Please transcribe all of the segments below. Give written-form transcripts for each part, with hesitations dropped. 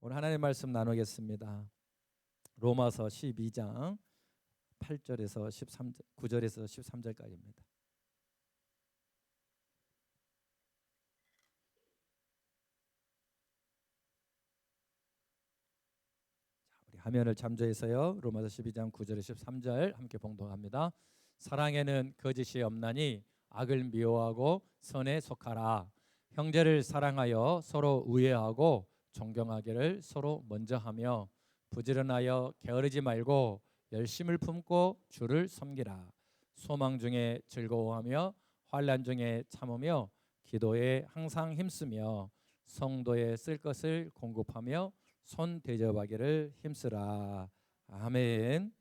오늘 하나님 말씀 나누겠습니다. 로마서 12장 8절에서 13절, 9절에서 13절까지입니다. 우리 화면을 참조해서요. 로마서 12장 9절에 13절 함께 봉독합니다. 사랑에는 거짓이 없나니 악을 미워하고 선에 속하라. 형제를 사랑하여 서로 우애하고 존경하기를 서로 먼저 하며 부지런하여 게으르지 말고 열심을 품고 주를 섬기라. 소망 중에 즐거워하며 환난 중에 참으며 기도에 항상 힘쓰며 성도의 쓸 것을 공급하며 손 대접하기를 힘쓰라. 아멘.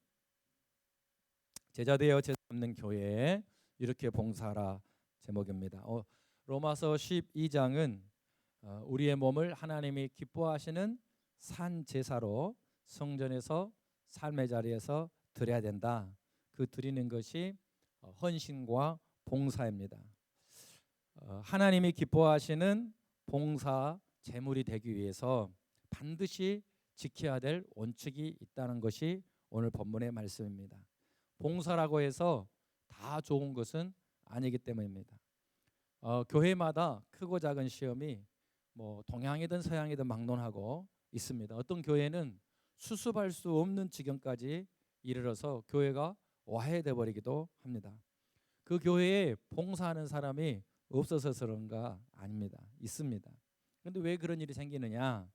제자되어 제자 없는 교회 이렇게 봉사하라 제목입니다. 로마서 12장은 우리의 몸을 하나님이 기뻐하시는 산 제사로 성전에서 삶의 자리에서 드려야 된다. 그 드리는 것이 헌신과 봉사입니다. 하나님이 기뻐하시는 봉사 제물이 되기 위해서 반드시 지켜야 될 원칙이 있다는 것이 오늘 본문의 말씀입니다. 봉사라고 해서 다 좋은 것은 아니기 때문입니다. 교회마다 크고 작은 시험이 동양이든 서양이든 막론하고 있습니다. 어떤 교회는 수습할 수 없는 지경까지 이르러서 교회가 와해돼 버리기도 합니다. 그 교회에 봉사하는 사람이 없어서 그런가? 아닙니다. 있습니다. 그런데 왜 그런 일이 생기느냐?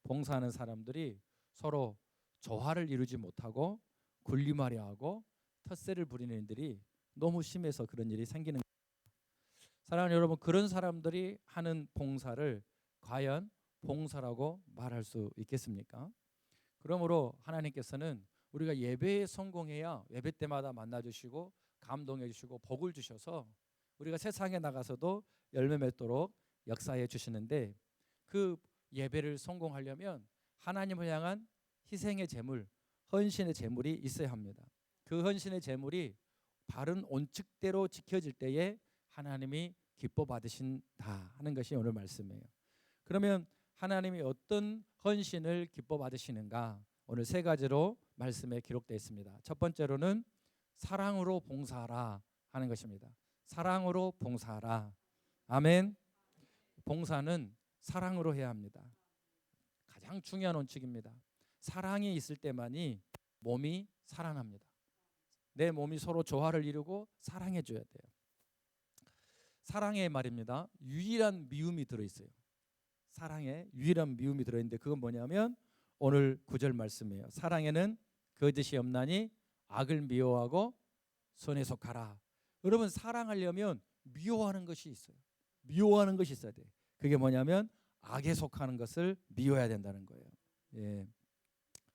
봉사하는 사람들이 서로 조화를 이루지 못하고 군림하려 하고 텃세를 부리는 일들이 너무 심해서 그런 일이 생기는 거예요. 사랑하는 여러분, 그런 사람들이 하는 봉사를 과연 봉사라고 말할 수 있겠습니까? 그러므로 하나님께서는 우리가 예배에 성공해야 예배 때마다 만나주시고 감동해 주시고 복을 주셔서 우리가 세상에 나가서도 열매 맺도록 역사해 주시는데, 그 예배를 성공하려면 하나님을 향한 희생의 제물, 헌신의 제물이 있어야 합니다. 그 헌신의 제물이 바른 원칙대로 지켜질 때에 하나님이 기뻐 받으신다 하는 것이 오늘 말씀이에요. 그러면 하나님이 어떤 헌신을 기뻐 받으시는가? 오늘 세 가지로 말씀에 기록되어 있습니다. 첫 번째로는 사랑으로 봉사하라 하는 것입니다. 사랑으로 봉사하라. 아멘. 봉사는 사랑으로 해야 합니다. 가장 중요한 원칙입니다. 사랑이 있을 때만이 몸이 살아납니다. 내 몸이 서로 조화를 이루고 사랑해 줘야 돼요. 사랑에 말입니다, 유일한 미움이 들어있어요. 사랑에 유일한 미움이 들어있는데 그건 뭐냐면 오늘 9절 말씀이에요. 사랑에는 거짓이 없나니 악을 미워하고 선에 속하라. 여러분, 사랑하려면 미워하는 것이 있어요. 미워하는 것이 있어야 돼요. 그게 뭐냐면 악에 속하는 것을 미워해야 된다는 거예요. 예.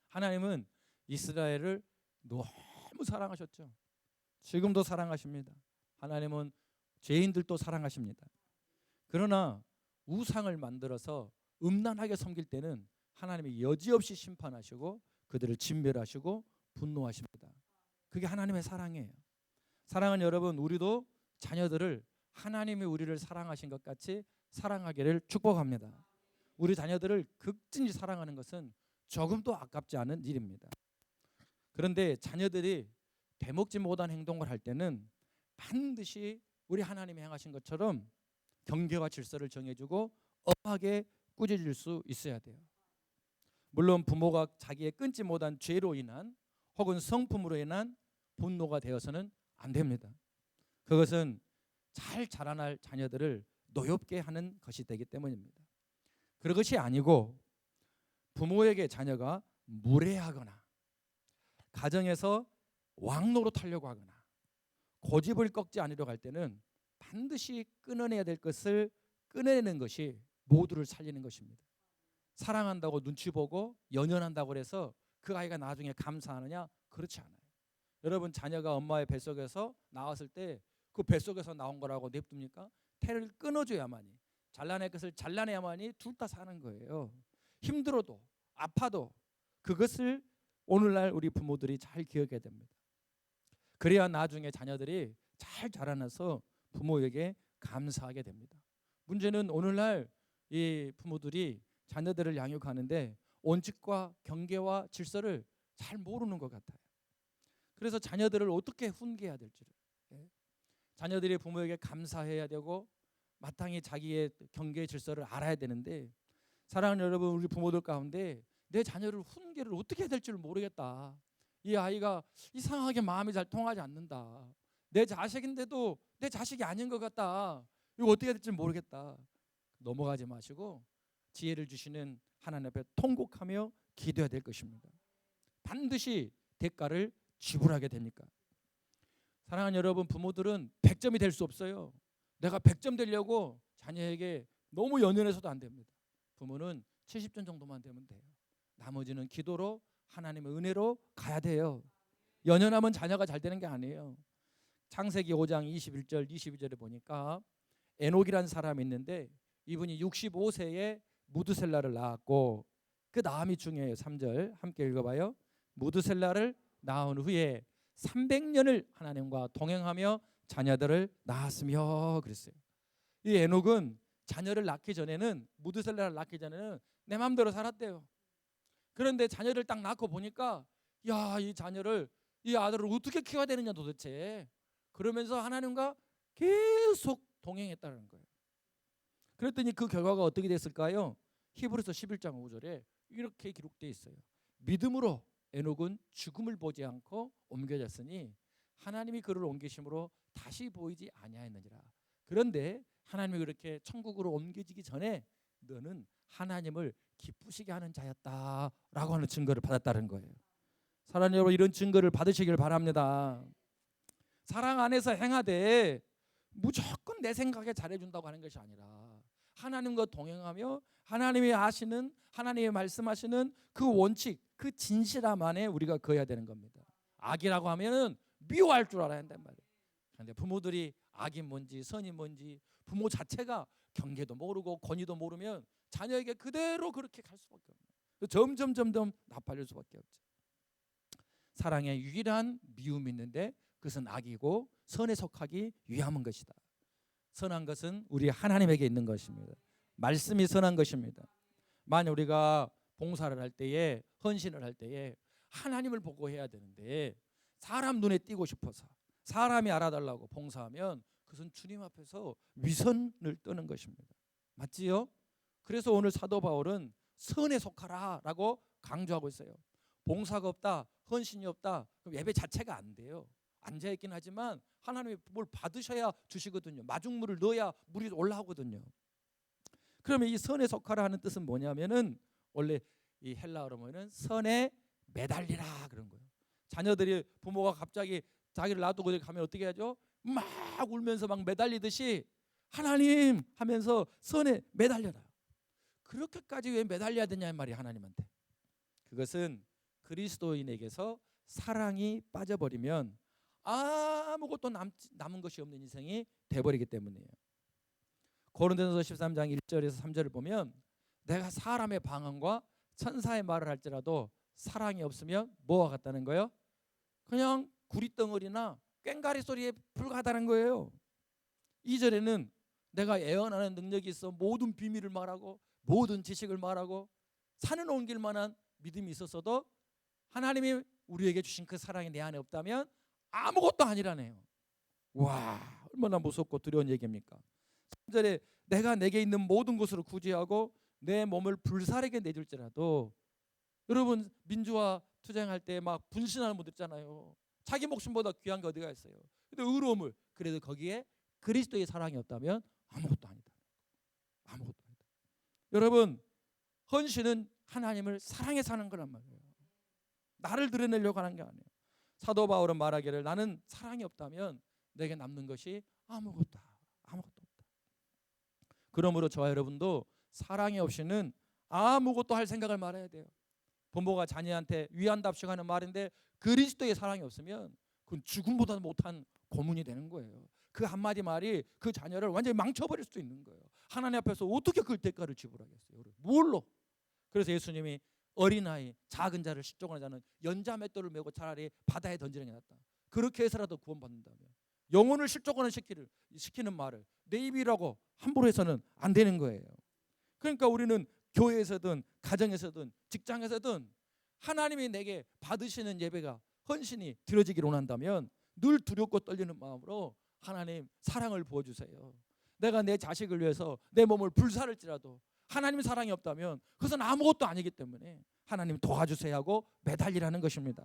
하나님은 이스라엘을 너무 사랑하셨죠. 지금도 사랑하십니다. 하나님은 죄인들도 사랑하십니다. 그러나 우상을 만들어서 음란하게 섬길 때는 하나님이 여지없이 심판하시고 그들을 진멸하시고 분노하십니다. 그게 하나님의 사랑이에요. 사랑하는 여러분, 우리도 자녀들을 하나님이 우리를 사랑하신 것 같이 사랑하기를 축복합니다. 우리 자녀들을 극진히 사랑하는 것은 조금도 아깝지 않은 일입니다. 그런데 자녀들이 되먹지 못한 행동을 할 때는 반드시 우리 하나님이 행하신 것처럼 경계와 질서를 정해주고 엄하게 꾸짖을 수 있어야 돼요. 물론 부모가 자기의 끊지 못한 죄로 인한 혹은 성품으로 인한 분노가 되어서는 안 됩니다. 그것은 잘 자라날 자녀들을 노엽게 하는 것이 되기 때문입니다. 그런 것이 아니고 부모에게 자녀가 무례하거나 가정에서 왕노릇하려고 하거나 고집을 꺾지 않으려고 할 때는 반드시 끊어내야 될 것을 끊어내는 것이 모두를 살리는 것입니다. 사랑한다고 눈치 보고 연연한다고 해서 그 아이가 나중에 감사하느냐? 그렇지 않아요. 여러분, 자녀가 엄마의 뱃속에서 나왔을 때 그 뱃속에서 나온 거라고 냅둡니까? 태를 끊어줘야만이, 잘라낼 것을 잘라내야만이 둘 다 사는 거예요. 힘들어도 아파도 그것을 오늘날 우리 부모들이 잘 기억해야 됩니다. 그래야 나중에 자녀들이 잘 자라나서 부모에게 감사하게 됩니다. 문제는 오늘날 이 부모들이 자녀들을 양육하는데 원칙과 경계와 질서를 잘 모르는 것 같아요. 그래서 자녀들을 어떻게 훈계해야 될지를, 자녀들이 부모에게 감사해야 되고 마땅히 자기의 경계 질서를 알아야 되는데, 사랑하는 여러분, 우리 부모들 가운데 내 자녀를 훈계를 어떻게 해야 될지를 모르겠다. 이 아이가 이상하게 마음이 잘 통하지 않는다. 내 자식인데도 내 자식이 아닌 것 같다. 이거 어떻게 해야 될지 모르겠다. 넘어가지 마시고 지혜를 주시는 하나님 앞에 통곡하며 기도해야 될 것입니다. 반드시 대가를 지불하게 됩니까? 사랑하는 여러분, 부모들은 100점이 될 수 없어요. 내가 100점 되려고 자녀에게 너무 연연해서도 안 됩니다. 부모는 70점 정도만 되면 돼요. 나머지는 기도로 하나님의 은혜로 가야 돼요. 연연하면 자녀가 잘 되는 게 아니에요. 창세기 5장 21절 22절에 보니까 에녹이라는 사람이 있는데, 이분이 65세에 무드셀라를 낳았고, 그 다음이 중요해요. 3절 함께 읽어봐요. 무드셀라를 낳은 후에 300년을 하나님과 동행하며 자녀들을 낳았으며 그랬어요. 이 에녹은 자녀를 낳기 전에는, 무드셀라를 낳기 전에는 내 마음대로 살았대요. 그런데 자녀를 딱 낳고 보니까, 야, 이 자녀를, 이 아들을 어떻게 키워야 되느냐 도대체, 그러면서 하나님과 계속 동행했다는 거예요. 그랬더니 그 결과가 어떻게 됐을까요? 히브리서 11장 5절에 이렇게 기록되어 있어요. 믿음으로 에녹은 죽음을 보지 않고 옮겨졌으니 하나님이 그를 옮기심으로 다시 보이지 아니하였느니라. 그런데 하나님이 그렇게 천국으로 옮겨지기 전에 너는 하나님을 기쁘시게 하는 자였다라고 하는 증거를 받았다는 거예요. 사랑하는 여러분, 이런 증거를 받으시길 바랍니다. 사랑 안에서 행하되 무조건 내 생각에 잘해준다고 하는 것이 아니라, 하나님과 동행하며 하나님이 아시는, 하나님이 말씀하시는 그 원칙, 그 진실함 안에 우리가 거해야 되는 겁니다. 악이라고 하면은 미워할 줄 알아야 한단 말이에요. 그런데 부모들이 악이 뭔지 선이 뭔지, 부모 자체가 경계도 모르고 권위도 모르면 자녀에게 그대로 그렇게 갈 수밖에 없어요. 점점 나빠질 수밖에 없죠. 사랑의 유일한 미움이 있는데 그것은 악이고 선에 속하기 위함인 것이다. 선한 것은 우리 하나님에게 있는 것입니다. 말씀이 선한 것입니다. 만약 우리가 봉사를 할 때에, 헌신을 할 때에 하나님을 보고 해야 되는데, 사람 눈에 띄고 싶어서 사람이 알아달라고 봉사하면 그것은 주님 앞에서 위선을 떠는 것입니다. 맞지요? 그래서 오늘 사도 바울은 선에 속하라 라고 강조하고 있어요. 봉사가 없다, 헌신이 없다, 그럼 예배 자체가 안 돼요. 앉아있긴 하지만 하나님이 뭘 받으셔야 주시거든요. 마중물을 넣어야 물이 올라오거든요. 그러면 이 선에 속하라 하는 뜻은 뭐냐면은, 원래 이 헬라어로 보면 선에 매달리라 그런 거예요. 자녀들이, 부모가 갑자기 자기를 놔두고 가면 어떻게 하죠? 막 울면서 막 매달리듯이 하나님 하면서 선에 매달려라. 그렇게까지 왜 매달려야 되냐 이 말이 하나님한테. 그것은 그리스도인에게서 사랑이 빠져버리면 아무것도 남은 것이 없는 인생이 돼버리기 때문이에요. 고린도전서 13장 1절에서 3절을 보면, 내가 사람의 방언과 천사의 말을 할지라도 사랑이 없으면 뭐와 같다는 거예요? 그냥 구리덩어리나 꽹가리 소리에 불과하다는 거예요. 2절에는 내가 예언하는 능력이 있어 모든 비밀을 말하고 모든 지식을 말하고 산을 옮길 만한 믿음이 있었어도 하나님이 우리에게 주신 그 사랑이 내 안에 없다면 아무것도 아니라네요. 와, 얼마나 무섭고 두려운 얘기입니까? 3절에 내가 내게 있는 모든 것으로 구제하고 내 몸을 불사르게 내줄지라도, 여러분 민주화 투쟁할 때 막 분신하는 분들 있잖아요. 자기 목숨보다 귀한 게 어디가 있어요. 근데 의로움을, 그래도 거기에 그리스도의 사랑이 없다면 아무것도 아니다. 아무것도 아니다. 여러분, 헌신은 하나님을 사랑해서 하는 거란 말이에요. 나를 드러내려고 하는 게 아니에요. 사도 바울은 말하기를, 나는 사랑이 없다면 내게 남는 것이 아무것도 없다. 그러므로 저와 여러분도 사랑이 없이는 아무것도 할 생각을 말아야 돼요. 부모가 자녀한테 위한답시고 하는 말인데 그리스도의 사랑이 없으면 그건 죽음보다 못한 고문이 되는 거예요. 그 한마디 말이 그 자녀를 완전히 망쳐버릴 수도 있는 거예요. 하나님 앞에서 어떻게 그 대가를 지불하겠어요? 뭘로? 그래서 예수님이 어린아이, 작은 자를 실족하는 자는 연자 맷돌을 메고 차라리 바다에 던지는 게 낫다. 그렇게 해서라도 구원받는다면, 영혼을 실족하는 시키는 말을 내 입이라고 함부로 해서는 안 되는 거예요. 그러니까 우리는 교회에서든 가정에서든 직장에서든 하나님이 내게 받으시는 예배가 헌신이 드려지기를 원한다면 늘 두렵고 떨리는 마음으로 하나님 사랑을 부어주세요. 내가 내 자식을 위해서 내 몸을 불살을지라도 하나님 사랑이 없다면 그것은 아무것도 아니기 때문에 하나님 도와주세요 하고 매달리라는 것입니다.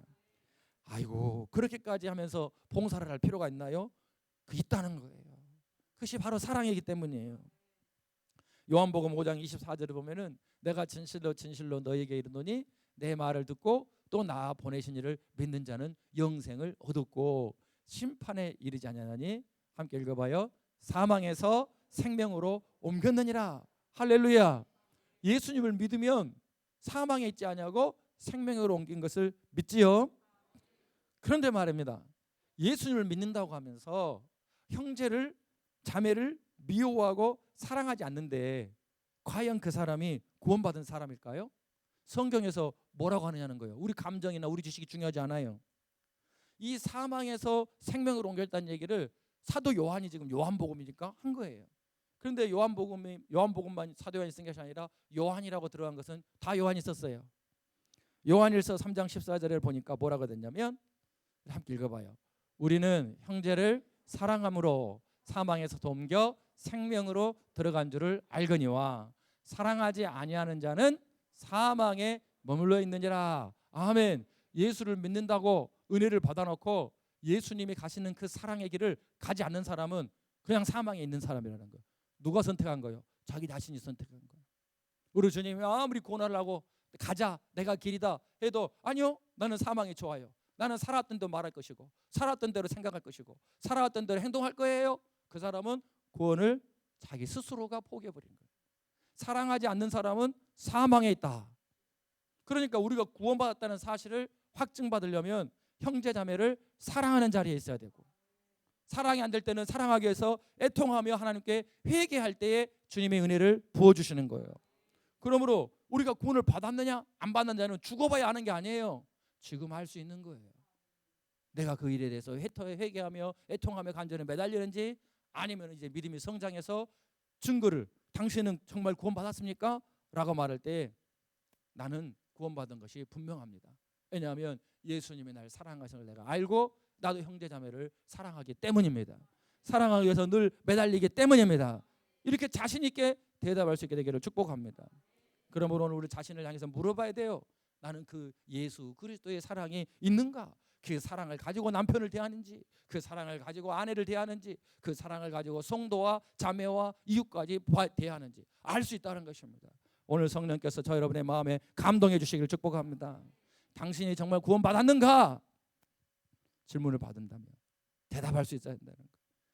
아이고 그렇게까지 하면서 봉사를 할 필요가 있나요? 있다는 거예요. 그것이 바로 사랑이기 때문이에요. 요한복음 5장 24절에 보면은 내가 진실로 진실로 너에게 이르노니 내 말을 듣고 또 나 보내신 이를 믿는 자는 영생을 얻었고 심판에 이르지 아니하나니 함께 읽어봐요. 사망에서 생명으로 옮겼느니라. 할렐루야. 예수님을 믿으면 사망에 있지 아니하고 생명으로 옮긴 것을 믿지요. 그런데 말입니다. 예수님을 믿는다고 하면서 형제를 자매를 미워하고 사랑하지 않는데 과연 그 사람이 구원받은 사람일까요? 성경에서 뭐라고 하느냐는 거예요. 우리 감정이나 우리 지식이 중요하지 않아요. 이 사망에서 생명으로 옮겼다는 얘기를 사도 요한이 지금 요한복음이니까 한 거예요. 그런데 요한복음만 사도 요한이 쓴 것이 아니라 요한이라고 들어간 것은 다 요한이 썼어요. 요한일서 3장 14절에 보니까 뭐라고 됐냐면 함께 읽어봐요. 우리는 형제를 사랑함으로 사망에서 옮겨 생명으로 들어간 줄을 알거니와 사랑하지 아니하는 자는 사망에 머물러 있느니라. 아멘. 예수를 믿는다고 은혜를 받아놓고 예수님이 가시는 그 사랑의 길을 가지 않는 사람은 그냥 사망에 있는 사람이라는 거예요. 누가 선택한 거예요? 자기 자신이 선택한 거예요. 우리 주님이 아무리 고난하고 가자 내가 길이다 해도 아니요 나는 사망이 좋아요. 나는 살았던 대로 말할 것이고 살았던 대로 생각할 것이고 살아왔던 대로 행동할 거예요. 그 사람은 구원을 자기 스스로가 포기해버린 거예요. 사랑하지 않는 사람은 사망에 있다. 그러니까 우리가 구원받았다는 사실을 확증받으려면 형제자매를 사랑하는 자리에 있어야 되고 사랑이 안 될 때는 사랑하기 위해서 애통하며 하나님께 회개할 때에 주님의 은혜를 부어주시는 거예요. 그러므로 우리가 구원을 받았느냐 안 받느냐는 죽어봐야 아는 게 아니에요. 지금 할 수 있는 거예요. 내가 그 일에 대해서 회개하며 애통하며 간절히 매달리는지 아니면 이제 믿음이 성장해서 증거를 당신은 정말 구원받았습니까? 라고 말할 때 나는 구원받은 것이 분명합니다. 왜냐하면 예수님이 날 사랑하시는 걸 내가 알고 나도 형제자매를 사랑하기 때문입니다. 사랑하기 위해서 늘 매달리기 때문입니다. 이렇게 자신 있게 대답할 수 있게 되기를 축복합니다. 그러므로 오늘 우리 자신을 향해서 물어봐야 돼요. 나는 그 예수 그리스도의 사랑이 있는가? 그 사랑을 가지고 남편을 대하는지 그 사랑을 가지고 아내를 대하는지 그 사랑을 가지고 성도와 자매와 이웃까지 대하는지 알 수 있다는 것입니다. 오늘 성령께서 저 여러분의 마음에 감동해 주시기를 축복합니다. 당신이 정말 구원받았는가? 질문을 받는다면 대답할 수 있어야 된다는 거예요.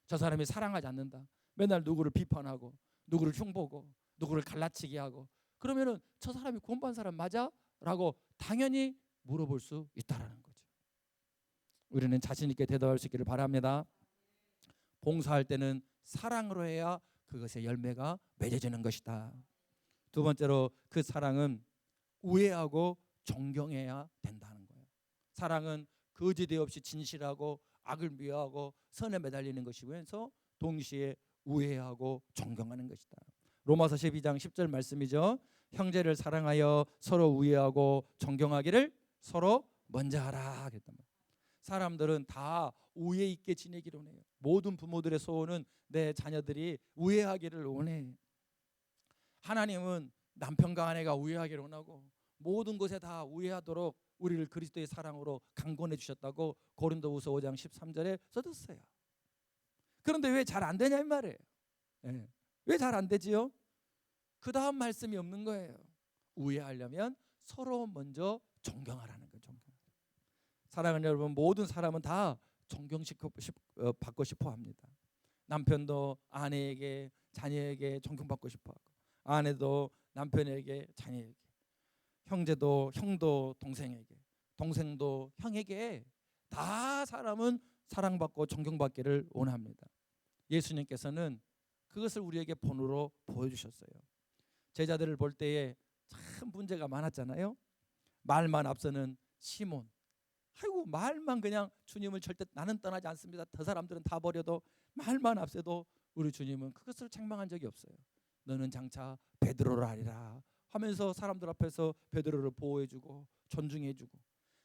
저 사람이 사랑하지 않는다. 맨날 누구를 비판하고 누구를 흉보고 누구를 갈라치기 하고 그러면은 저 사람이 구원받은 사람 맞아? 라고 당연히 물어볼 수 있다라는 거죠. 우리는 자신 있게 대답할 수 있기를 바랍니다. 봉사할 때는 사랑으로 해야 그것의 열매가 맺어지는 것이다. 두 번째로 그 사랑은 우애하고 존경해야 된다는 거예요. 사랑은 거짓 없이 진실하고 악을 미워하고 선에 매달리는 것이면서 동시에 우애하고 존경하는 것이다. 로마서 12장 10절 말씀이죠. 형제를 사랑하여 서로 우애하고 존경하기를 서로 먼저 하라 그랬단 말이에요. 사람들은 다 우애 있게 지내기를 원해요. 모든 부모들의 소원은 내 자녀들이 우애하기를 원해. 하나님은 남편과 아내가 우애하기를 원하고 모든 것에 다 우애하도록 우리를 그리스도의 사랑으로 강권해 주셨다고 고린도후서 5장 13절에 써뒀어요. 그런데 왜 잘 안 되냐 이 말이에요. 왜 잘 안 되지요? 그 다음 말씀이 없는 거예요. 우애하려면 서로 먼저 존경하라는 거예요. 사랑하는 여러분, 모든 사람은 다 존경받고 싶어 합니다. 남편도 아내에게 자녀에게 존경받고 싶어 하고 아내도 남편에게 자녀에게 형제도 형도 동생에게 동생도 형에게 다 사람은 사랑받고 존경받기를 원합니다. 예수님께서는 그것을 우리에게 본으로 보여주셨어요. 제자들을 볼 때에 참 문제가 많았잖아요. 말만 앞서는 시몬. 아이고 말만 그냥 주님을 절대 나는 떠나지 않습니다. 더 사람들은 다 버려도 말만 앞서도 우리 주님은 그것을 책망한 적이 없어요. 너는 장차 베드로라 하리라. 하면서 사람들 앞에서 베드로를 보호해주고 존중해주고,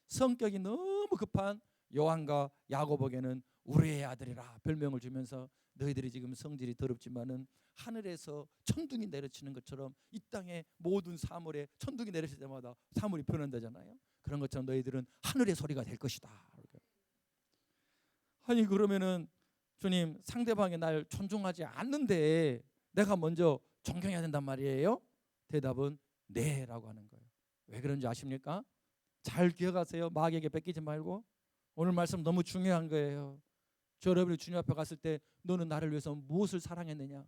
성격이 너무 급한 요한과 야고보에게는 우리의 아들이라 별명을 주면서 너희들이 지금 성질이 더럽지만은 하늘에서 천둥이 내려치는 것처럼 이 땅의 모든 사물에 천둥이 내려칠 때마다 사물이 변한다잖아요. 그런 것처럼 너희들은 하늘의 소리가 될 것이다. 아니 그러면은 주님, 상대방이 날 존중하지 않는데 내가 먼저 존경해야 된단 말이에요? 대답은 네라고 하는 거예요. 왜 그런지 아십니까? 잘 기억하세요. 마귀에게 뺏기지 말고. 오늘 말씀 너무 중요한 거예요. 저 여러분이 주님 앞에 갔을 때 너는 나를 위해서 무엇을 사랑했느냐?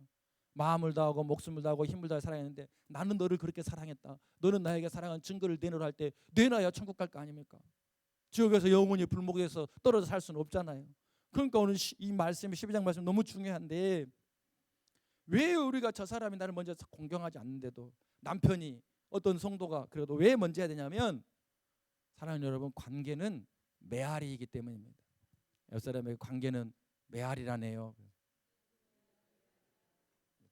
마음을 다하고 목숨을 다하고 힘을 다해 사랑했는데 나는 너를 그렇게 사랑했다. 너는 나에게 사랑한 증거를 내놓으라 할 때 내놔야 천국 갈 거 아닙니까? 지옥에서 영원히 불목에서 떨어져 살 수는 없잖아요. 그러니까 오늘 이 말씀 12장 말씀 너무 중요한데, 왜 우리가 저 사람이 나를 먼저 공경하지 않는데도 남편이 어떤 성도가 그래도 왜 먼저 해야 되냐면, 사랑하는 여러분, 관계는 메아리이기 때문입니다. 옆 사람에게 관계는 메아리라네요.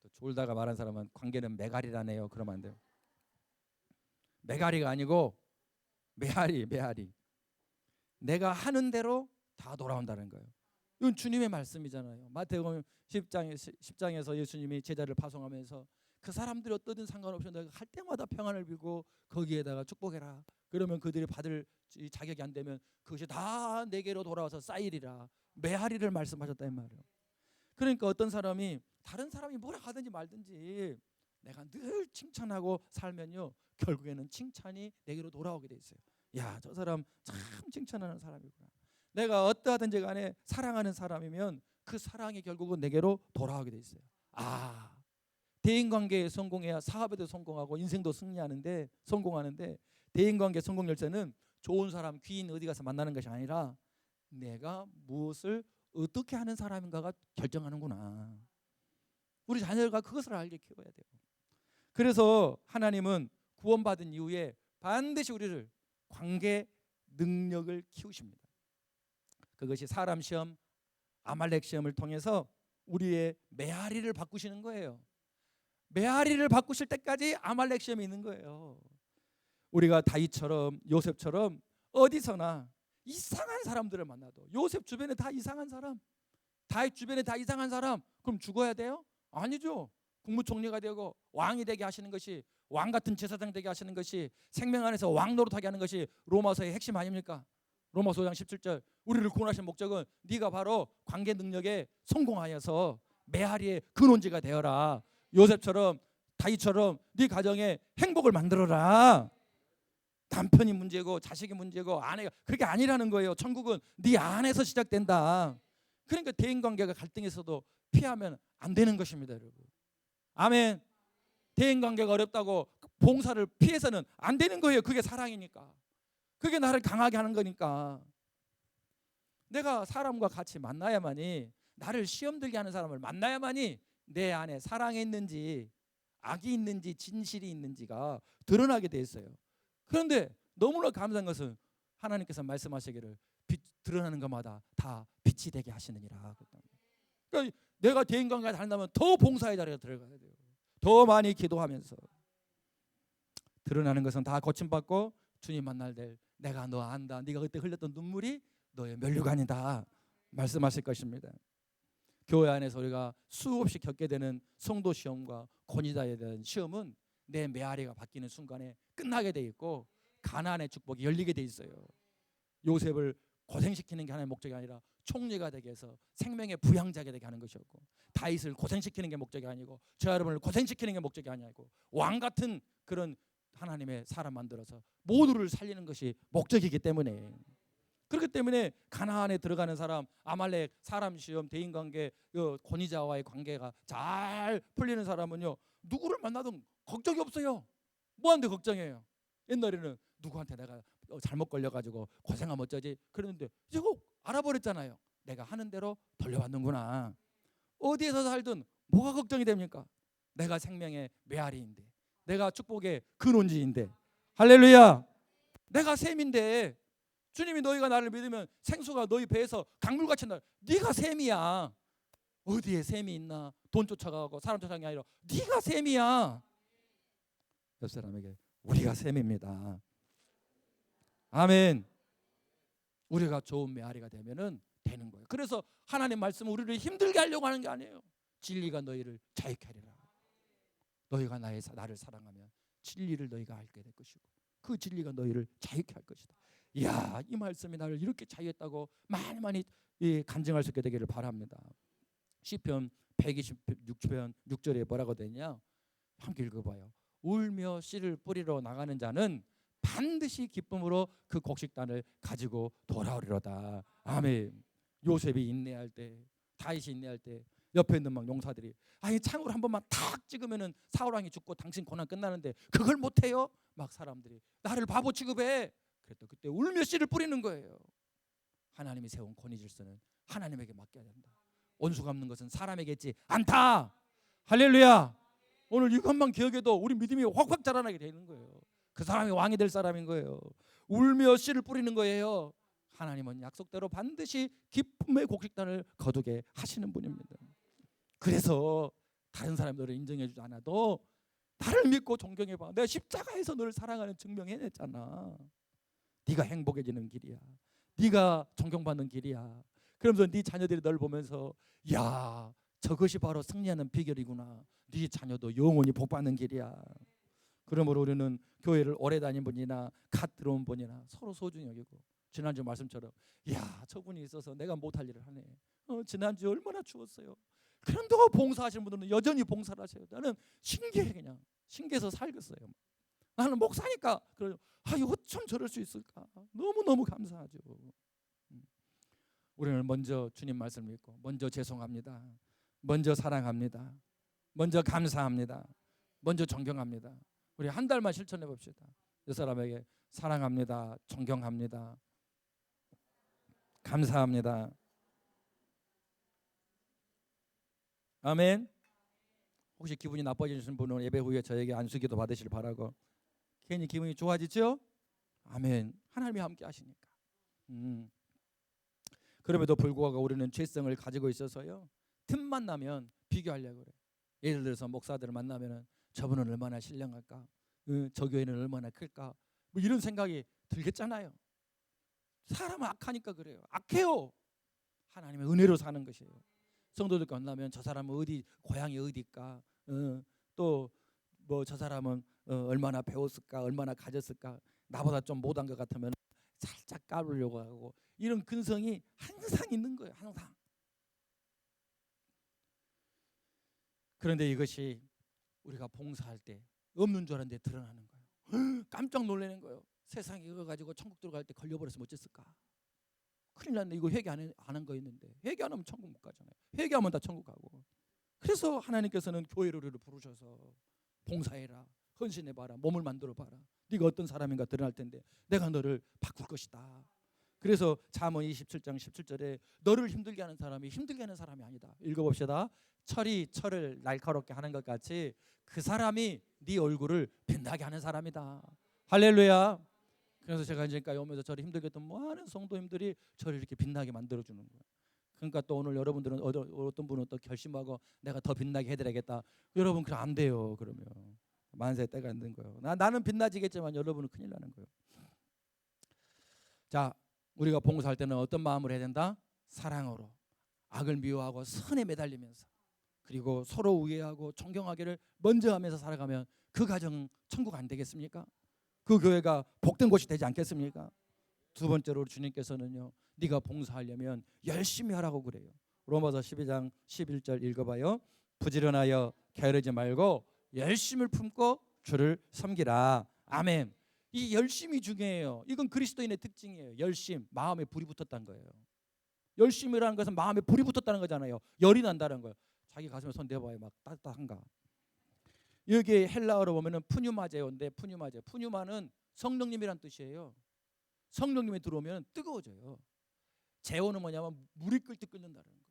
또 졸다가 말한 사람은 관계는 메가리라네요. 그러면 안 돼요. 메가리가 아니고 메아리. 내가 하는 대로 다 돌아온다는 거예요. 이건 주님의 말씀이잖아요. 마태복음 10장에서 예수님이 제자를 파송하면서 그 사람들이 어떠든 상관없이 내가 할 때마다 평안을 빌고 거기에다가 축복해라. 그러면 그들이 받을 자격이 안 되면 그것이 다 내게로 돌아와서 쌓이리라. 메아리를 말씀하셨다 이 말이에요. 그러니까 어떤 사람이 다른 사람이 뭐라 하든지 말든지 내가 늘 칭찬하고 살면요, 결국에는 칭찬이 내게로 돌아오게 돼 있어요. 야, 저 사람 참 칭찬하는 사람이구나. 내가 어떠하든지 간에 사랑하는 사람이면 그 사랑이 결국은 내게로 돌아오게 돼 있어요. 대인관계에 성공해야 사업에도 성공하고 인생도 성공하는데 대인관계 성공 열쇠는 좋은 사람, 귀인 어디 가서 만나는 것이 아니라 내가 무엇을 어떻게 하는 사람인가가 결정하는구나. 우리 자녀가 그것을 알게 키워야 돼요. 그래서 하나님은 구원받은 이후에 반드시 우리를 관계 능력을 키우십니다. 그것이 사람 시험, 아말렉 시험을 통해서 우리의 메아리를 바꾸시는 거예요. 메아리를 바꾸실 때까지 아말렉 시험이 있는 거예요. 우리가 다윗처럼 요셉처럼 어디서나 이상한 사람들을 만나도, 요셉 주변에 다 이상한 사람, 다윗 주변에 다 이상한 사람, 그럼 죽어야 돼요? 아니죠. 국무총리가 되고 왕이 되게 하시는 것이, 왕 같은 제사장 되게 하시는 것이, 생명 안에서 왕 노릇하게 하는 것이 로마서의 핵심 아닙니까? 로마서 5장 17절, 우리를 구원하신 목적은 네가 바로 관계 능력에 성공하여서 메아리의 근원지가 되어라. 요셉처럼 다윗처럼 네 가정에 행복을 만들어라. 남편이 문제고 자식이 문제고 아내가, 그게 아니라는 거예요. 천국은 네 안에서 시작된다. 그러니까 대인관계가 갈등에서도 피하면 안 되는 것입니다, 여러분. 아멘. 대인관계가 어렵다고 봉사를 피해서는 안 되는 거예요. 그게 사랑이니까. 그게 나를 강하게 하는 거니까. 내가 사람과 같이 만나야만이, 나를 시험 들게 하는 사람을 만나야만이 내 안에 사랑이 있는지 악이 있는지 진실이 있는지가 드러나게 돼 있어요. 그런데 너무나 감사한 것은 하나님께서 말씀하시기를 드러나는 것마다 다 빛이 되게 하시느니라. 그러니까 내가 대인관계가 다른다면 더 봉사의 자리에 들어가야 돼요. 더 많이 기도하면서. 드러나는 것은 다 고침받고 주님 만날 때 내가 너 안다. 네가 그때 흘렸던 눈물이 너의 면류관이다 말씀하실 것입니다. 교회 안에서 우리가 수없이 겪게 되는 성도 시험과 권위자에 대한 시험은 내 메아리가 바뀌는 순간에 끝나게 돼 있고 가나안의 축복이 열리게 돼 있어요. 요셉을 고생시키는 게 하나의 목적이 아니라 총리가 되게 해서 생명의 부양자가 되게 하는 것이었고, 다윗을 고생시키는 게 목적이 아니고 저 여러분을 고생시키는 게 목적이 아니고 왕 같은 그런 하나님의 사람 만들어서 모두를 살리는 것이 목적이기 때문에, 그렇기 때문에 가나안에 들어가는 사람, 아말렉, 사람 시험, 대인관계, 권위자와의 관계가 잘 풀리는 사람은요, 누구를 만나든 걱정이 없어요. 뭐한테 걱정해요? 옛날에는 누구한테 내가 잘못 걸려가지고 고생하면 어쩌지 그랬는데 이제 꼭 알아버렸잖아요. 내가 하는 대로 돌려받는구나. 어디에서 살든 뭐가 걱정이 됩니까? 내가 생명의 메아리인데, 내가 축복의 근원지인데, 할렐루야. 내가 샘인데, 주님이 너희가 나를 믿으면 생수가 너희 배에서 강물같이 나. 네가 샘이야. 어디에 샘이 있나? 돈 쫓아가고 사람 쫓아가는 게 아니라 네가 샘이야. 옆 사람에게 우리가 셈입니다. 아멘. 우리가 좋은 메아리가 되면은 되는 거예요. 그래서 하나님 말씀은 우리를 힘들게 하려고 하는 게 아니에요. 진리가 너희를 자유케 하리라. 너희가 나를 사랑하면 진리를 너희가 알게 될 것이고 그 진리가 너희를 자유케 할 것이다. 이야, 이 말씀이 나를 이렇게 자유했다고 많이 간증할 수 있게 되기를 바랍니다. 시편 126편 6절에 뭐라고 되냐? 함께 읽어봐요. 울며 씨를 뿌리러 나가는 자는 반드시 기쁨으로 그 곡식단을 가지고 돌아오리로다. 아멘. 요셉이 인내할 때, 다윗이 인내할 때 옆에 있는 막 용사들이 아니 창으로 한 번만 탁 찍으면은 사울 왕이 죽고 당신 고난 끝나는데 그걸 못해요? 막 사람들이 나를 바보 취급해. 그랬더니 그때 울며 씨를 뿌리는 거예요. 하나님이 세운 권위 질서는 하나님에게 맡겨야 된다. 원수 갚는 것은 사람에게 있지 않다. 할렐루야. 오늘 이것만 기억해도 우리 믿음이 확확 자라나게 되는 거예요. 그 사람이 왕이 될 사람인 거예요. 울며 씨를 뿌리는 거예요. 하나님은 약속대로 반드시 기쁨의 곡식단을 거두게 하시는 분입니다. 그래서 다른 사람들을 인정해 주지 않아도 나를 믿고 존경해 봐. 내가 십자가에서 너를 사랑하는 증명해냈잖아. 네가 행복해지는 길이야. 네가 존경받는 길이야. 그러면서 네 자녀들이 널 보면서 야, 저것이 바로 승리하는 비결이구나. 네 자녀도 영원히 복받는 길이야. 그러므로 우리는 교회를 오래 다닌 분이나 갓 들어온 분이나 서로 소중히 여기고 지난주 말씀처럼 야, 저분이 있어서 내가 못할 일을 하네. 지난주에 얼마나 추웠어요. 그런데도 봉사하시는 분들은 여전히 봉사를 하세요. 나는 신기해. 그냥 신기해서 살겠어요. 나는 목사니까 그래요. 어쩜 저럴 수 있을까. 너무너무 감사하죠. 우리는 먼저 주님 말씀을 믿고 먼저 죄송합니다. 먼저 사랑합니다. 먼저 감사합니다. 먼저 존경합니다. 우리 한 달만 실천해 봅시다. 이 사람에게 사랑합니다. 존경합니다. 감사합니다. 아멘. 혹시 기분이 나빠지신 분은 예배 후에 저에게 안수기도 받으시길 바라고. 괜히 기분이 좋아지죠? 아멘. 하나님이 함께 하시니까. 그럼에도 불구하고 우리는 죄성을 가지고 있어서요. 틈만 나면 비교하려고 그래요. 예를 들어서 목사들을 만나면은 저분은 얼마나 신령할까? 저 교회는 얼마나 클까? 뭐 이런 생각이 들겠잖아요. 사람은 악하니까 그래요. 악해요. 하나님의 은혜로 사는 것이에요. 성도들 만나면 저 사람은 어디 고향이 어디일까? 또 뭐 저 사람은 얼마나 배웠을까? 얼마나 가졌을까? 나보다 좀 못한 것 같으면 살짝 까불려고 하고 이런 근성이 항상 있는 거예요. 항상. 그런데 이것이 우리가 봉사할 때 없는 줄 알았는데 드러나는 거예요. 깜짝 놀라는 거예요. 세상에 이거 가지고 천국 들어갈 때 걸려버렸으면 어땠을까? 큰일 났네. 이거 회개 안 한 거 있는데 회개 안 하면 천국 못 가잖아요. 회개하면 다 천국 가고. 그래서 하나님께서는 교회를 우리를 부르셔서 봉사해라, 헌신해봐라, 몸을 만들어봐라. 네가 어떤 사람인가 드러날 텐데 내가 너를 바꿀 것이다. 그래서 잠언 27장 17절에 너를 힘들게 하는 사람이 힘들게 하는 사람이 아니다. 읽어봅시다. 철이 철을 날카롭게 하는 것 같이 그 사람이 네 얼굴을 빛나게 하는 사람이다. 할렐루야. 그래서 제가 지금까지 오면서 저를 힘들게 했던 많은 성도님들이 저를 이렇게 빛나게 만들어주는 거예요. 그러니까 또 오늘 여러분들은 어떤 분은 또 결심하고 내가 더 빛나게 해드려야겠다. 여러분 그럼 안 돼요. 그러면 만세 때가 있는 거예요. 나는 빛나지겠지만 여러분은 큰일 나는 거예요. 자, 우리가 봉사할 때는 어떤 마음으로 해야 된다? 사랑으로, 악을 미워하고 선에 매달리면서, 그리고 서로 우애하고 존경하기를 먼저 하면서 살아가면 그 가정은 천국 안 되겠습니까? 그 교회가 복된 곳이 되지 않겠습니까? 두 번째로 주님께서는요, 네가 봉사하려면 열심히 하라고 그래요. 로마서 12장 11절 읽어봐요. 부지런하여 게으르지 말고 열심을 품고 주를 섬기라. 아멘. 이 열심이 중요해요. 이건 그리스도인의 특징이에요. 열심, 마음에 불이 붙었다는 거예요. 열심이라는 것은 마음에 불이 붙었다는 거잖아요. 열이 난다는 거예요. 자기 가슴에 손 대봐요. 막 따뜻한가? 여기 헬라어로 보면은 푸뉴마제어인데 푸뉴마는 성령님이란 뜻이에요. 성령님이 들어오면 뜨거워져요. 제오는 뭐냐면 물이 끓 때 끓는다는 거예요.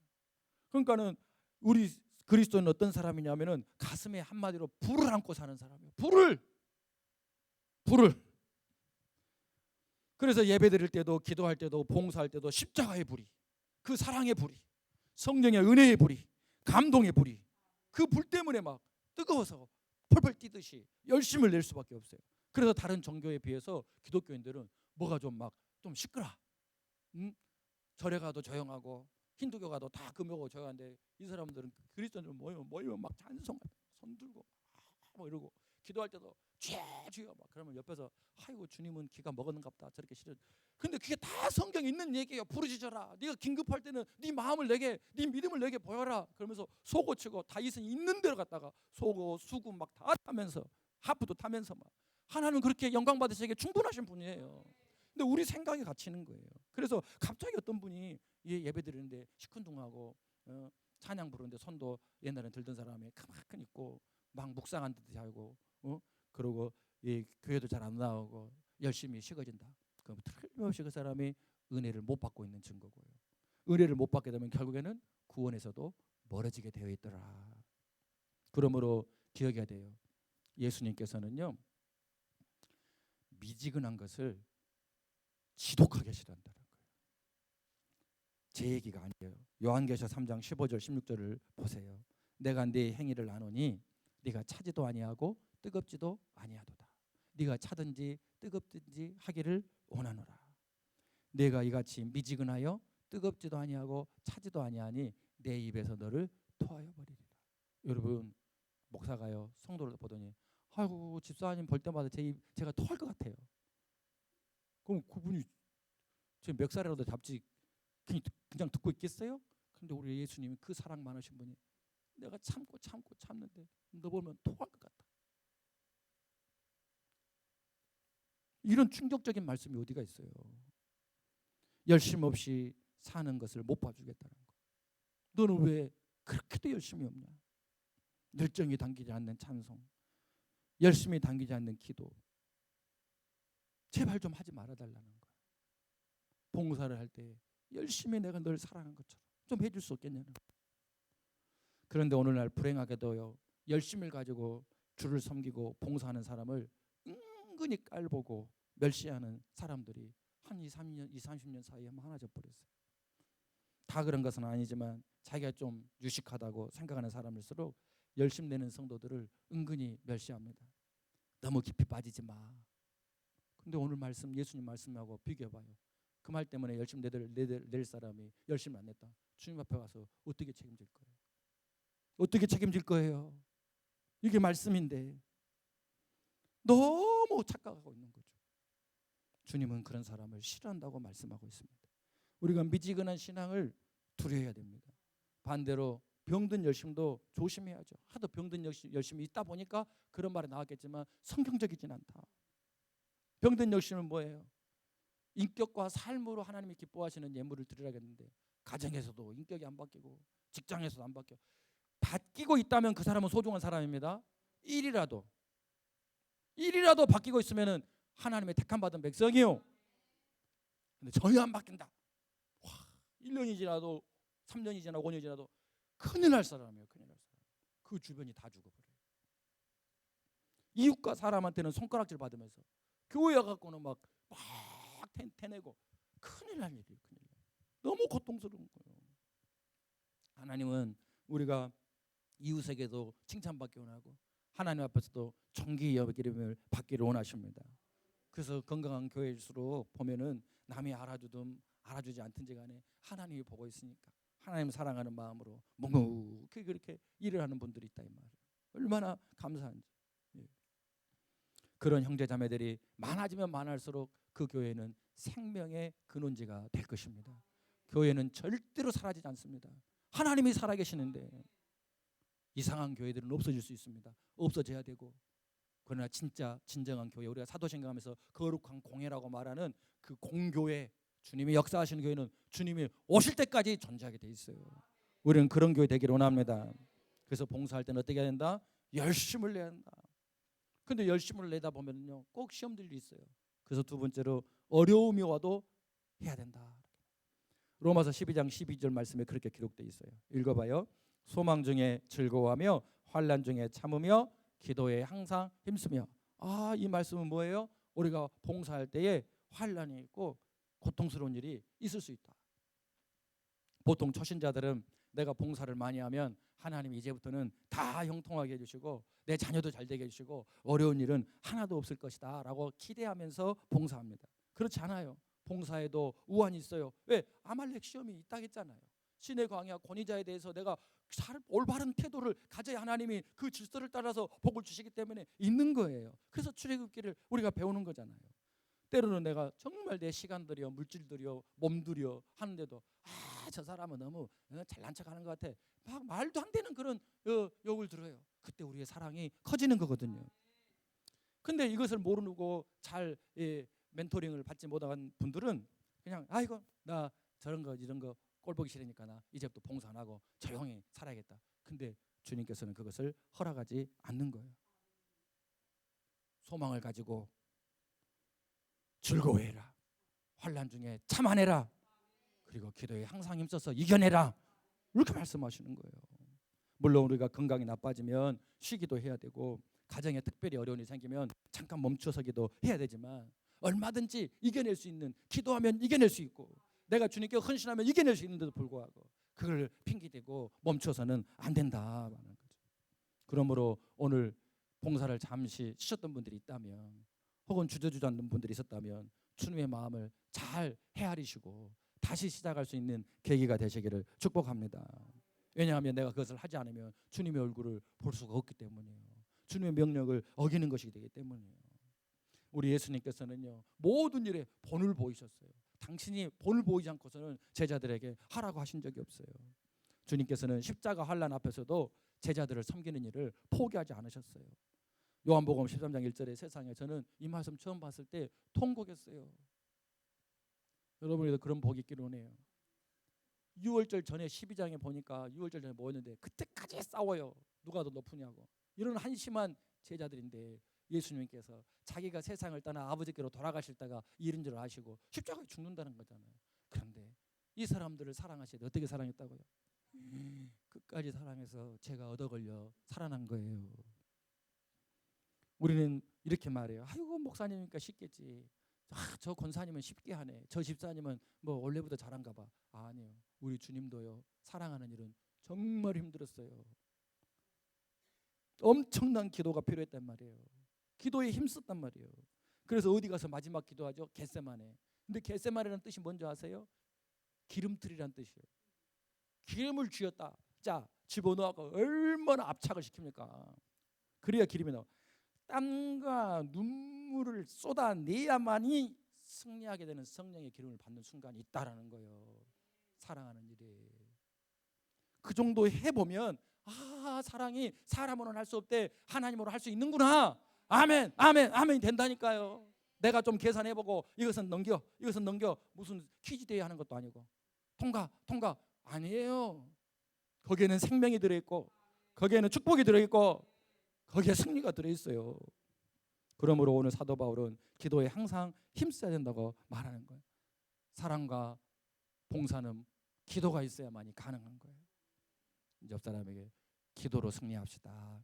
그러니까는 우리 그리스도는 어떤 사람이냐면은 가슴에 한마디로 불을 안고 사는 사람이에요. 불을. 그래서 예배 드릴 때도 기도할 때도 봉사할 때도 십자가의 불이, 그 사랑의 불이, 성령의 은혜의 불이, 감동의 불이, 그 불 때문에 막 뜨거워서 펄펄 뛰듯이 열심을 낼 수밖에 없어요. 그래서 다른 종교에 비해서 기독교인들은 뭐가 좀 막 좀 시끄러. 절에 가도 조용하고 힌두교 가도 다 금요고 조용한데 이 사람들은 그리스도인들은 모이면 막 찬송하고 손 들고 뭐 이러고 기도할 때도 주여 막 그러면 옆에서 아이고 주님은 기가 먹었는갑다 저렇게 싫어. 근데 그게 다 성경에 있는 얘기예요. 부르짖어라. 네가 긴급할 때는 네 마음을 내게, 네 믿음을 내게 보여라. 그러면서 소고 치고 다윗은 있는 대로 갔다가 소고 수고 막 다 타면서 하프도 타면서 막 하나님 그렇게 영광 받으시기에 충분하신 분이에요. 근데 우리 생각이 갇히는 거예요. 그래서 갑자기 어떤 분이 예배 드리는데 시큰둥하고 찬양 부르는데 손도 옛날에 들던 사람이 가만히 있고 막 묵상한 듯이 하고 그러고 교회도 잘 안 나오고 열심히 식어진다. 그럼 틀림없이 그 사람이 은혜를 못 받고 있는 증거고요. 은혜를 못 받게 되면 결국에는 구원에서도 멀어지게 되어 있더라. 그러므로 기억해야 돼요. 예수님께서는요 미지근한 것을 지독하게 싫어한다는 거예요. 제 얘기가 아니에요. 요한계시록 3장 15절 16절을 보세요. 내가 네 행위를 아노니 네가 차지도 아니하고 뜨겁지도 아니하도다. 네가 차든지 뜨겁든지 하기를 원하노라. 내가 이같이 미지근하여 뜨겁지도 아니하고 차지도 아니하니 내 입에서 너를 토하여 버리리라. 여러분 목사가요 성도를 보더니 아이고 집사님 볼 때마다 제가 토할 것 같아요. 그럼 그분이 제 멱살이라도 잡지 그냥 듣고 있겠어요? 근데 우리 예수님이 그 사랑 많으신 분이 내가 참는데 너 보면 토할 것 같다. 이런 충격적인 말씀이 어디가 있어요? 열심 없이 사는 것을 못 봐주겠다는 거. 너는 왜 그렇게도 열심이 없냐? 열정이 당기지 않는 찬송, 열심히 당기지 않는 기도. 제발 좀 하지 말아달라는 거야. 봉사를 할 때 열심히 내가 널 사랑한 것처럼 좀 해줄 수 없겠냐는 거야. 그런데 오늘날 불행하게도요 열심을 가지고 주를 섬기고 봉사하는 사람을 은근히 깔보고 멸시하는 사람들이 한 30년 사이에 많아져 버렸어요. 다 그런 것은 아니지만 자기가 좀 유식하다고 생각하는 사람일수록 열심 내는 성도들을 은근히 멸시합니다. 너무 깊이 빠지지 마. 근데 오늘 말씀 예수님 말씀하고 비교해봐요. 그 말 때문에 열심 낼 사람이 열심 안 냈다. 주님 앞에 가서 어떻게 책임질 거예요? 어떻게 책임질 거예요? 이게 말씀인데 너무 착각하고 있는 거죠. 주님은 그런 사람을 싫어한다고 말씀하고 있습니다. 우리가 미지근한 신앙을 두려워해야 됩니다. 반대로 병든 열심도 조심해야죠. 하도 병든 열심이 있다 보니까 그런 말이 나왔겠지만 성경적이진 않다. 병든 열심은 뭐예요? 인격과 삶으로 하나님이 기뻐하시는 예물을 드리라겠는데 가정에서도 인격이 안 바뀌고 직장에서도 안 바뀌어. 바뀌고 있다면 그 사람은 소중한 사람입니다. 1이라도 바뀌고 있으면 하나님의 택함 받은 백성이요. 근데 전혀 안 바뀐다. 1년이 지나도 3년이 지나고 5년이 지나도 큰일 날 사람이에요. 큰일 날 사람. 그 주변이 다 죽어버려요. 이웃과 사람한테는 손가락질 받으면서 교회 와갖고는 막 태내고 큰일 날 일이에요. 큰일 날. 너무 고통스러운 거예요. 하나님은 우리가 이웃에게도 칭찬받기 원하고 하나님 앞에서도 존귀 여김을 받기를 원하십니다. 그래서 건강한 교회일수록 보면은 남이 알아주든 알아주지 않든지 간에 하나님이 보고 있으니까 하나님 사랑하는 마음으로 묵묵히 그렇게 일을 하는 분들이 있다 이 말이에요. 얼마나 감사한지. 그런 형제 자매들이 많아지면 많을수록 그 교회는 생명의 근원지가 될 것입니다. 교회는 절대로 사라지지 않습니다. 하나님이 살아계시는데 이상한 교회들은 없어질 수 있습니다. 없어져야 되고 그러나 진짜 진정한 교회 우리가 사도신경 하면서 거룩한 공회라고 말하는 그 공교회 주님이 역사하시는 교회는 주님이 오실 때까지 존재하게 돼 있어요. 우리는 그런 교회 되기를 원합니다. 그래서 봉사할 때는 어떻게 해야 된다? 열심을 내야 한다. 근데 열심을 내다 보면요 꼭 시험들이 있어요. 그래서 두 번째로 어려움이 와도 해야 된다. 로마서 12장 12절 말씀에 그렇게 기록되어 있어요. 읽어봐요. 소망 중에 즐거워하며 환난 중에 참으며 기도에 항상 힘쓰며. 이 말씀은 뭐예요? 우리가 봉사할 때에 환난이 있고 고통스러운 일이 있을 수 있다. 보통 초신자들은 내가 봉사를 많이 하면 하나님이 이제부터는 다 형통하게 해주시고 내 자녀도 잘 되게 해주시고 어려운 일은 하나도 없을 것이다 라고 기대하면서 봉사합니다. 그렇지 않아요. 봉사에도 우환이 있어요. 왜? 아말렉 시험이 있다고 했잖아요. 신의 광야 권위자에 대해서 내가 올바른 태도를 가져야 하나님이 그 질서를 따라서 복을 주시기 때문에 있는 거예요. 그래서 출애굽기를 우리가 배우는 거잖아요. 때로는 내가 정말 내 시간 들여 물질 들여 몸 들여 하는데도 저 사람은 너무 잘난 척하는 것 같아 막 말도 안 되는 그런 욕을 들어요. 그때 우리의 사랑이 커지는 거거든요. 근데 이것을 모르고 잘 멘토링을 받지 못한 분들은 그냥 아이고 나 저런 거 이런 거 꼴보기 싫으니까 나 이제부터 봉사 안 하고 조용히 살아야겠다. 근데 주님께서는 그것을 허락하지 않는 거예요. 소망을 가지고 즐거워해라. 환난 중에 참아내라. 그리고 기도에 항상 힘써서 이겨내라. 이렇게 말씀하시는 거예요. 물론 우리가 건강이 나빠지면 쉬기도 해야 되고 가정에 특별히 어려운 일이 생기면 잠깐 멈춰서 기도해야 되지만 얼마든지 이겨낼 수 있는, 기도하면 이겨낼 수 있고 내가 주님께 헌신하면 이겨낼 수 있는데도 불구하고 그걸 핑계대고 멈춰서는 안 된다라는 거죠. 그러므로 오늘 봉사를 잠시 쉬셨던 분들이 있다면 혹은 주저주저하는 분들이 있었다면 주님의 마음을 잘 헤아리시고 다시 시작할 수 있는 계기가 되시기를 축복합니다. 왜냐하면 내가 그것을 하지 않으면 주님의 얼굴을 볼 수가 없기 때문이에요. 주님의 명령을 어기는 것이 되기 때문이에요. 우리 예수님께서는요 모든 일에 본을 보이셨어요. 당신이 본을 보이지 않고서는 제자들에게 하라고 하신 적이 없어요. 주님께서는 십자가 환난 앞에서도 제자들을 섬기는 일을 포기하지 않으셨어요. 요한복음 13장 1절에 세상에 저는 이 말씀 처음 봤을 때 통곡했어요. 여러분들도 그런 복이 있기를 원해요. 6월절 전에 12장에 보니까 6월절 전에 모였는데 그때까지 싸워요. 누가 더 높으냐고. 이런 한심한 제자들인데 예수님께서 자기가 세상을 떠나 아버지께로 돌아가실 때가 이른 줄 아시고 십자가에 죽는다는 거잖아요. 그런데 이 사람들을 사랑하시되 어떻게 사랑했다고요? 끝까지 사랑해서 제가 얻어 걸려 살아난 거예요. 우리는 이렇게 말해요. 아이고 목사님이니까 쉽겠지. 저 권사님은 쉽게 하네. 저 집사님은 뭐 원래부터 잘한가 봐. 아니요. 우리 주님도요. 사랑하는 일은 정말 힘들었어요. 엄청난 기도가 필요했단 말이에요. 기도에 힘썼단 말이에요. 그래서 어디 가서 마지막 기도하죠? 겟세마네. 근데 겟세마네라는 뜻이 뭔지 아세요? 기름틀이란 뜻이에요. 기름을 쥐었다. 자, 집어넣어서 얼마나 압착을 시킵니까? 그래야 기름이 나와. 땀과 눈물을 쏟아내야만이 승리하게 되는 성령의 기름을 받는 순간이 있다라는 거예요. 사랑하는 일에. 그 정도 해보면 사랑이 사람으로는 할 수 없대 하나님으로 할 수 있는구나. 아멘 아멘 아멘 된다니까요. 내가 좀 계산해보고 이것은 넘겨 무슨 퀴즈 대회 하는 것도 아니고 통과 아니에요. 거기에는 생명이 들어있고 거기에는 축복이 들어있고 거기에 승리가 들어있어요. 그러므로 오늘 사도 바울은 기도에 항상 힘써야 된다고 말하는 거예요. 사랑과 봉사는 기도가 있어야만이 가능한 거예요. 옆 사람에게 기도로 승리합시다.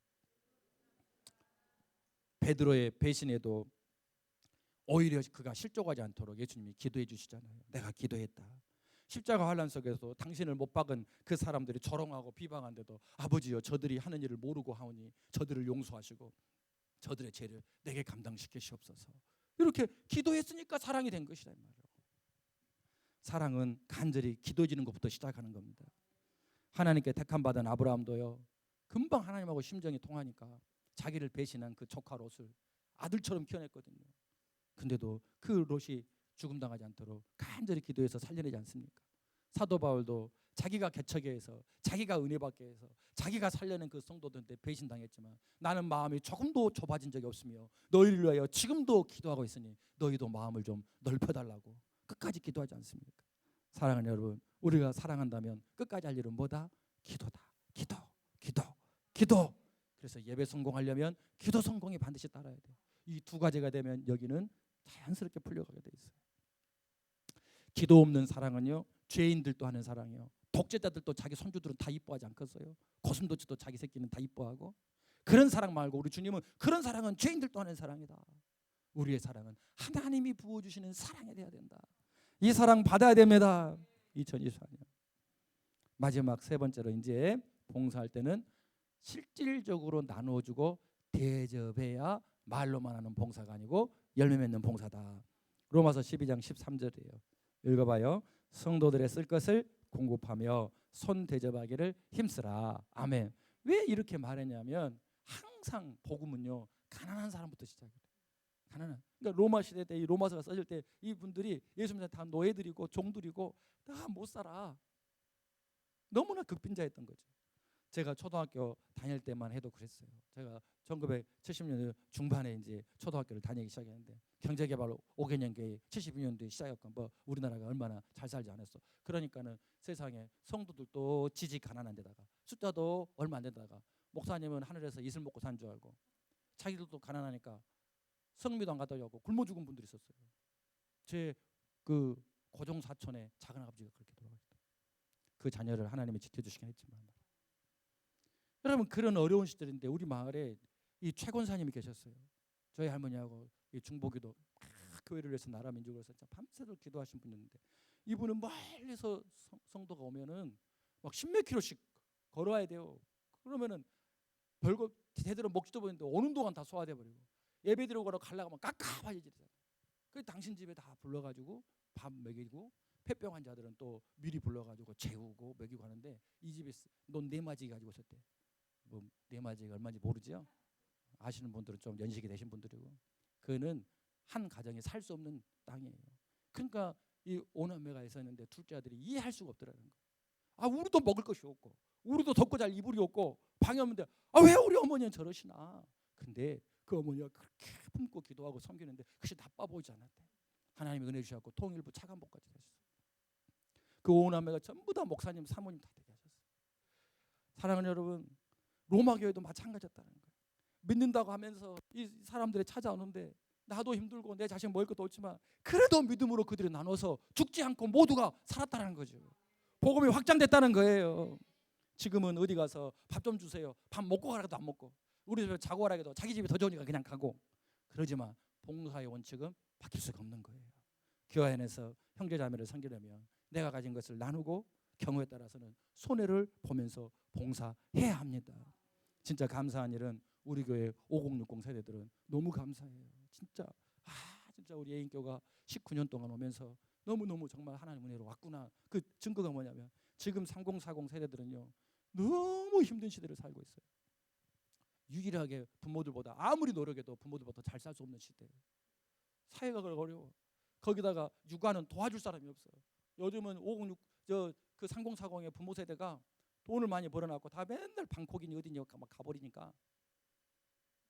베드로의 배신에도 오히려 그가 실족하지 않도록 예수님이 기도해 주시잖아요. 내가 기도했다. 십자가 환난 속에서 당신을 못 박은 그 사람들이 조롱하고 비방한데도 아버지여 저들이 하는 일을 모르고 하오니 저들을 용서하시고 저들의 죄를 내게 감당시키시옵소서. 이렇게 기도했으니까 사랑이 된 것이란 말이에요. 사랑은 간절히 기도지는 것부터 시작하는 겁니다. 하나님께 택함받은 아브라함도요 금방 하나님하고 심정이 통하니까 자기를 배신한 그 조카 롯을 아들처럼 키워냈거든요. 근데도 그 롯이 죽음당하지 않도록 간절히 기도해서 살려내지 않습니까? 사도 바울도 자기가 개척에 해서 자기가 은혜 받게 해서 자기가 살려낸 그 성도들한테 배신당했지만 나는 마음이 조금도 좁아진 적이 없으며 너희를 위하여 지금도 기도하고 있으니 너희도 마음을 좀 넓혀달라고 끝까지 기도하지 않습니까? 사랑하는 여러분, 우리가 사랑한다면 끝까지 할 일은 뭐다? 기도다. 기도. 그래서 예배 성공하려면 기도 성공이 반드시 따라야 돼요. 이 두 가지가 되면 여기는 자연스럽게 풀려가게 돼 있어요. 기도 없는 사랑은요 죄인들도 하는 사랑이요. 독재자들도 자기 손주들은 다 이뻐하지 않겠어요? 고슴도치도 자기 새끼는 다 이뻐하고. 그런 사랑 말고 우리 주님은 그런 사랑은 죄인들도 하는 사랑이다. 우리의 사랑은 하나님이 부어주시는 사랑이 돼야 된다. 이 사랑 받아야 됩니다. 2024년 마지막 세 번째로 이제 봉사할 때는 실질적으로 나누어주고 대접해야 말로만 하는 봉사가 아니고 열매 맺는 봉사다. 로마서 12장 13절이에요. 읽어봐요. 성도들의 쓸 것을 공급하며 손 대접하기를 힘쓰라. 아멘. 왜 이렇게 말했냐면 항상 복음은요 가난한 사람부터 시작해요. 가난한. 그러니까 로마 시대 때 이 로마서가 써질 때 이분들이 예수님한테 다 노예들이고 종들이고 다 못 살아. 너무나 극빈자였던 거죠. 제가 초등학교 다닐 때만 해도 그랬어요. 제가 1970년대 중반에 이제 초등학교를 다니기 시작했는데 경제개발 5개년 계획 72년도에 시작했고 뭐 우리나라가 얼마나 잘 살지 않았어. 그러니까는 세상에 성도들도 지지 가난한 데다가 숫자도 얼마 안 된다가 목사님은 하늘에서 이슬 먹고 산 줄 알고 자기들도 가난하니까 성미도 안 갖다 주고 굶어 죽은 분들이 있었어요. 제 그 고종 사촌의 작은 아버지가 그렇게 돌아가셨다. 그 자녀를 하나님이 지켜주시긴 했지만 여러분 그런 어려운 시절인데 우리 마을에 이 최권사님이 계셨어요. 저희 할머니하고 이 중보기도 교회를 위해서 나라 민족을 위해서 밤새도록 기도하신 분이었는데 이분은 멀리서 성도가 오면은 막 10몇 킬로씩 걸어와야 돼요. 그러면은 별거 제대로 먹지도 못했는데 오는 동안 다 소화돼 버리고 예배 드리고 가려고 하면 깝깝해지잖아요. 그 당신 집에 다 불러가지고 밥 먹이고 폐병 환자들은 또 미리 불러가지고 재우고 먹이고 하는데 이 집에 넌 네마지 가지고 있었대. 뭐 네마지가 얼마인지 모르죠. 아시는 분들은 좀 연식이 되신 분들이고 그는 한 가정이 살 수 없는 땅이에요. 그러니까 이 오남매가 있었는데 둘째 아들이 이해할 수가 없더라는 거예요. 아 우리도 먹을 것이 없고 우리도 덮고 잘 이불이 없고 방이 없는데 아 왜 우리 어머니는 저러시나. 근데 그 어머니가 그렇게 품고 기도하고 섬기는데 그것이 나빠 보이지 않았대. 하나님이 은혜 주셔서 통일부 차관복까지 되셨어요. 그 오남매가 전부 다 목사님 사모님 다 되게 하셨어요. 사랑하는 여러분 로마 교회도 마찬가지였다는 거예요. 믿는다고 하면서 이 사람들이 찾아오는데 나도 힘들고 내 자신 먹을 것도 없지만 그래도 믿음으로 그들이 나눠서 죽지 않고 모두가 살았다는 거죠. 복음이 확장됐다는 거예요. 지금은 어디 가서 밥 좀 주세요. 밥 먹고 가라도 안 먹고 우리 집에 자고 가라 해도 자기 집이 더 좋으니까 그냥 가고 그러지만 봉사의 원칙은 바뀔 수가 없는 거예요. 교회 안에서 형제자매를 섬기려면 내가 가진 것을 나누고 경우에 따라서는 손해를 보면서 봉사해야 합니다. 진짜 감사한 일은 우리 교회 5060 세대들은 너무 감사해요. 진짜 진짜 우리 예인교가 19년 동안 오면서 너무너무 정말 하나님 은혜로 왔구나. 그 증거가 뭐냐면 지금 3040 세대들은요 너무 힘든 시대를 살고 있어요. 유일하게 부모들보다 아무리 노력해도 부모들보다 잘 살 수 없는 시대. 사회가 어려워. 거기다가 육아는 도와줄 사람이 없어요. 요즘은 506 그 3040의 부모 세대가 돈을 많이 벌어놨고 다 맨날 방콕이니 어디니 막 가버리니까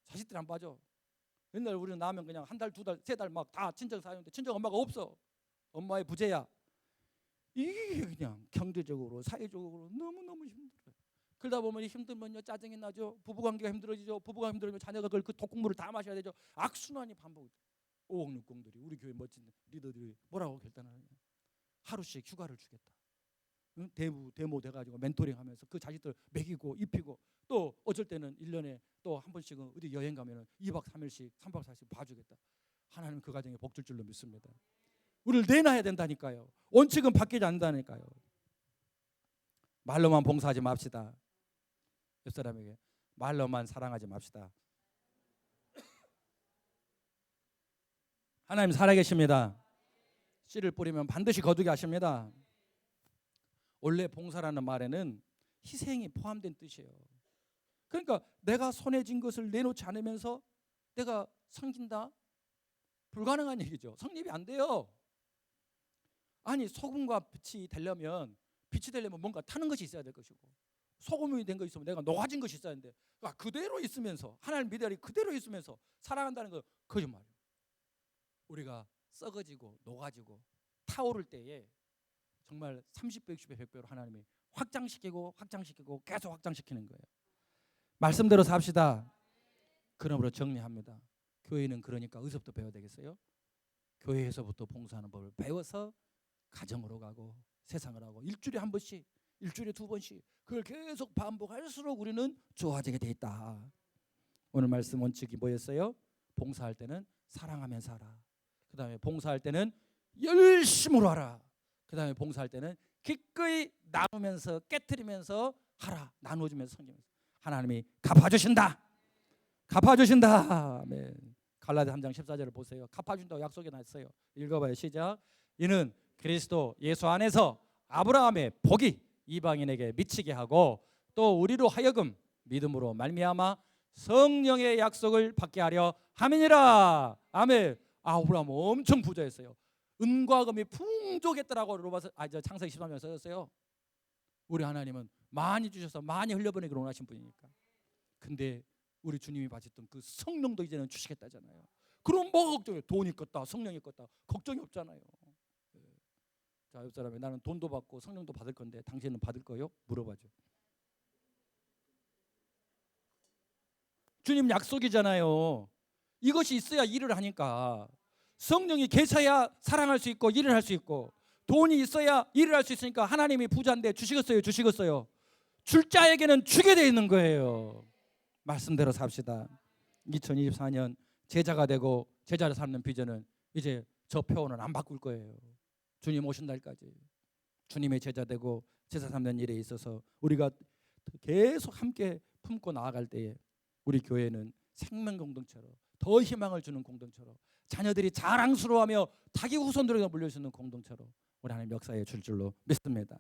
자식들 안 빠져. 옛날 우리는 나면 그냥 한 달, 두 달, 세 달 막 다 친정 사는데 친정 엄마가 없어. 엄마의 부재야. 이게 그냥 경제적으로 사회적으로 너무너무 힘들어요. 그러다 보면 힘들면요 짜증이 나죠. 부부관계가 힘들어지죠. 부부가 힘들면 자녀가 그 독국물을 다 마셔야 되죠. 악순환이 반복돼. 5060들이 우리 교회 멋진 리더들이 뭐라고 결단하느냐. 하루씩 휴가를 주겠다. 응? 데모 돼가지고 멘토링하면서 그 자식들 먹이고 입히고 또 어쩔 때는 1년에 또 한 번씩은 어디 여행 가면은 2박 3일씩 3박 4일씩 봐주겠다. 하나님 그 가정에 복 줄 줄로 믿습니다. 우리를 내놔야 된다니까요. 원칙은 바뀌지 않는다니까요. 말로만 봉사하지 맙시다. 옆 사람에게 말로만 사랑하지 맙시다. 하나님 살아계십니다. 씨를 뿌리면 반드시 거두게 하십니다. 원래 봉사라는 말에는 희생이 포함된 뜻이에요. 그러니까 내가 손에 쥔 것을 내놓지 않으면서 내가 섬긴다? 불가능한 얘기죠. 성립이 안 돼요. 아니 소금과 빛이 되려면 뭔가 타는 것이 있어야 될 것이고 소금이 된 거 있으면 내가 녹아진 것이 있어야 하는데 그대로 있으면서 하나님 미달이 그대로 있으면서 사랑한다는 거 거짓말이에요. 우리가 썩어지고 녹아지고 타오를 때에 정말 30배, 60배, 100배로 하나님이 확장시키고 계속 확장시키는 거예요. 말씀대로 삽시다. 그러므로 정리합니다. 교회는 그러니까 어디서부터 배워야 되겠어요? 교회에서부터 봉사하는 법을 배워서 가정으로 가고 세상을 하고 일주일에 한 번씩, 일주일에 두 번씩 그걸 계속 반복할수록 우리는 좋아지게 돼 있다. 오늘 말씀 원칙이 뭐였어요? 봉사할 때는 사랑하면서 하라. 그 다음에 봉사할 때는 열심으로 하라. 그 다음에 봉사할 때는 기꺼이 나누면서 깨트리면서 하라 나누어주면서 섬기면서 하나님이 갚아주신다. 갚아주신다. 아멘. 갈라디아 3장 14절을 보세요. 갚아준다고 약속이 났어요. 읽어봐요. 시작. 이는 그리스도 예수 안에서 아브라함의 복이 이방인에게 미치게 하고 또 우리로 하여금 믿음으로 말미암아 성령의 약속을 받게 하려 함이니라. 아멘. 아브라함 엄청 부자였어요. 은과 금이 풍족했더라고. 창세기 13장 써졌어요. 우리 하나님은 많이 주셔서 많이 흘려보내기를 원하신 분이니까. 근데 우리 주님이 받으셨던 그 성령도 이제는 주시겠다잖아요. 그럼 뭐가 걱정해요? 돈이 껐다 성령이 껐다 걱정이 없잖아요. 자, 옆 사람이 나는 돈도 받고 성령도 받을 건데 당신은 받을 거요? 물어봐줘. 주님 약속이잖아요. 이것이 있어야 일을 하니까. 성령이 계셔야 사랑할 수 있고 일을 할 수 있고, 돈이 있어야 일을 할 수 있으니까 하나님이 부자인데 주시겠어요? 주시겠어요? 줄 자에게는 주게 돼 있는 거예요. 말씀대로 삽시다. 2024년 제자가 되고 제자로 삼는 비전은 이제 저 표현은 안 바꿀 거예요. 주님 오신 날까지 주님의 제자 되고 제자 삼는 일에 있어서 우리가 계속 함께 품고 나아갈 때에 우리 교회는 생명 공동체로, 더 희망을 주는 공동체로, 자녀들이 자랑스러워하며 자기 후손들에게 물릴 수 있는 공동체로 우리 하나님 역사에 줄 줄로 믿습니다.